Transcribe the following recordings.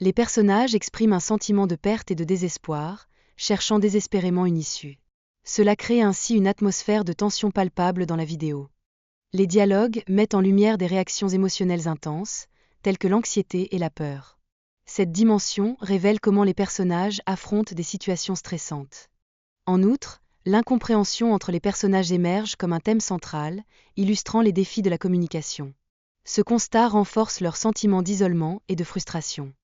Les personnages expriment un sentiment de perte et de désespoir, cherchant désespérément une issue. Cela crée ainsi une atmosphère de tension palpable dans la vidéo. Les dialogues mettent en lumière des réactions émotionnelles intenses, telles que l'anxiété et la peur. Cette dimension révèle comment les personnages affrontent des situations stressantes. En outre, l'incompréhension entre les personnages émerge comme un thème central, illustrant les défis de la communication. Ce constat renforce leur sentiment d'isolement et de frustration.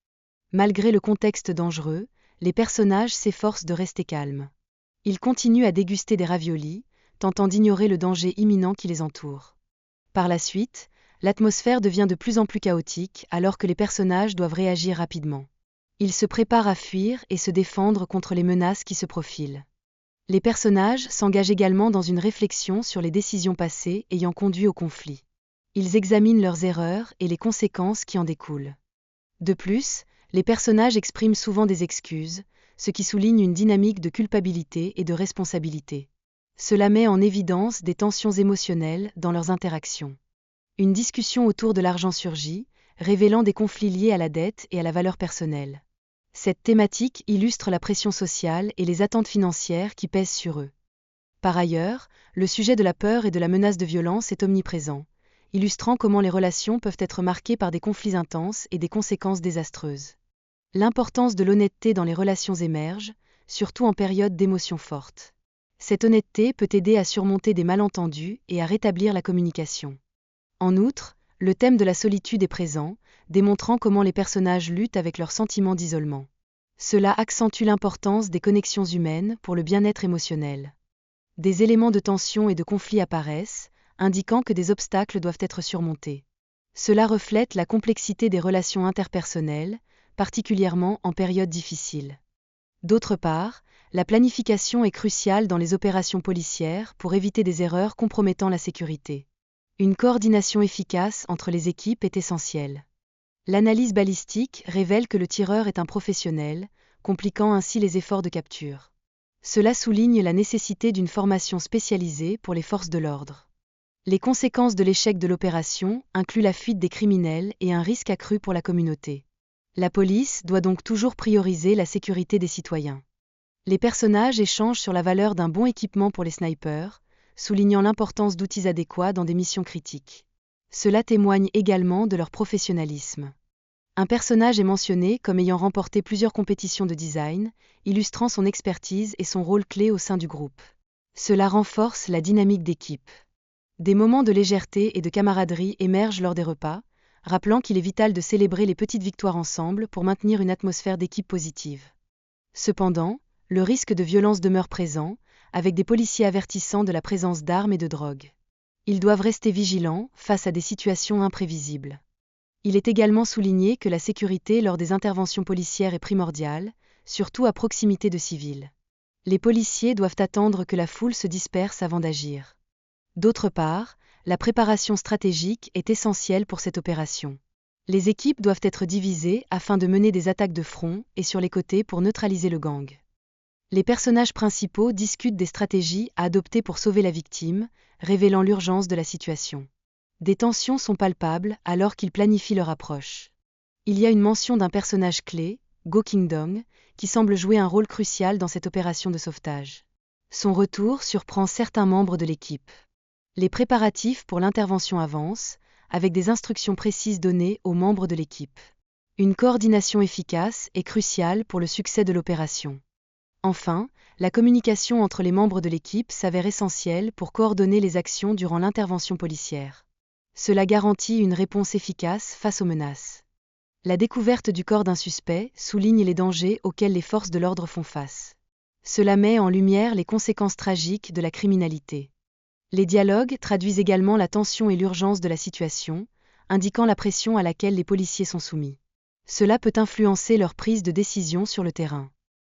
Malgré le contexte dangereux, les personnages s'efforcent de rester calmes. Ils continuent à déguster des raviolis, tentant d'ignorer le danger imminent qui les entoure. Par la suite, l'atmosphère devient de plus en plus chaotique alors que les personnages doivent réagir rapidement. Ils se préparent à fuir et se défendre contre les menaces qui se profilent. Les personnages s'engagent également dans une réflexion sur les décisions passées ayant conduit au conflit. Ils examinent leurs erreurs et les conséquences qui en découlent. De plus, les personnages expriment souvent des excuses, ce qui souligne une dynamique de culpabilité et de responsabilité. Cela met en évidence des tensions émotionnelles dans leurs interactions. Une discussion autour de l'argent surgit, révélant des conflits liés à la dette et à la valeur personnelle. Cette thématique illustre la pression sociale et les attentes financières qui pèsent sur eux. Par ailleurs, le sujet de la peur et de la menace de violence est omniprésent, illustrant comment les relations peuvent être marquées par des conflits intenses et des conséquences désastreuses. L'importance de l'honnêteté dans les relations émerge, surtout en période d'émotions fortes. Cette honnêteté peut aider à surmonter des malentendus et à rétablir la communication. En outre, le thème de la solitude est présent, démontrant comment les personnages luttent avec leur sentiment d'isolement. Cela accentue l'importance des connexions humaines pour le bien-être émotionnel. Des éléments de tension et de conflit apparaissent, indiquant que des obstacles doivent être surmontés. Cela reflète la complexité des relations interpersonnelles, particulièrement en période difficile. D'autre part, la planification est cruciale dans les opérations policières pour éviter des erreurs compromettant la sécurité. Une coordination efficace entre les équipes est essentielle. L'analyse balistique révèle que le tireur est un professionnel, compliquant ainsi les efforts de capture. Cela souligne la nécessité d'une formation spécialisée pour les forces de l'ordre. Les conséquences de l'échec de l'opération incluent la fuite des criminels et un risque accru pour la communauté. La police doit donc toujours prioriser la sécurité des citoyens. Les personnages échangent sur la valeur d'un bon équipement pour les snipers, soulignant l'importance d'outils adéquats dans des missions critiques. Cela témoigne également de leur professionnalisme. Un personnage est mentionné comme ayant remporté plusieurs compétitions de design, illustrant son expertise et son rôle clé au sein du groupe. Cela renforce la dynamique d'équipe. Des moments de légèreté et de camaraderie émergent lors des repas, rappelant qu'il est vital de célébrer les petites victoires ensemble pour maintenir une atmosphère d'équipe positive. Cependant, le risque de violence demeure présent, avec des policiers avertissant de la présence d'armes et de drogue. Ils doivent rester vigilants face à des situations imprévisibles. Il est également souligné que la sécurité lors des interventions policières est primordiale, surtout à proximité de civils. Les policiers doivent attendre que la foule se disperse avant d'agir. D'autre part, la préparation stratégique est essentielle pour cette opération. Les équipes doivent être divisées afin de mener des attaques de front et sur les côtés pour neutraliser le gang. Les personnages principaux discutent des stratégies à adopter pour sauver la victime, révélant l'urgence de la situation. Des tensions sont palpables alors qu'ils planifient leur approche. Il y a une mention d'un personnage clé, Go Kingdom, qui semble jouer un rôle crucial dans cette opération de sauvetage. Son retour surprend certains membres de l'équipe. Les préparatifs pour l'intervention avancent, avec des instructions précises données aux membres de l'équipe. Une coordination efficace est cruciale pour le succès de l'opération. Enfin, la communication entre les membres de l'équipe s'avère essentielle pour coordonner les actions durant l'intervention policière. Cela garantit une réponse efficace face aux menaces. La découverte du corps d'un suspect souligne les dangers auxquels les forces de l'ordre font face. Cela met en lumière les conséquences tragiques de la criminalité. Les dialogues traduisent également la tension et l'urgence de la situation, indiquant la pression à laquelle les policiers sont soumis. Cela peut influencer leur prise de décision sur le terrain.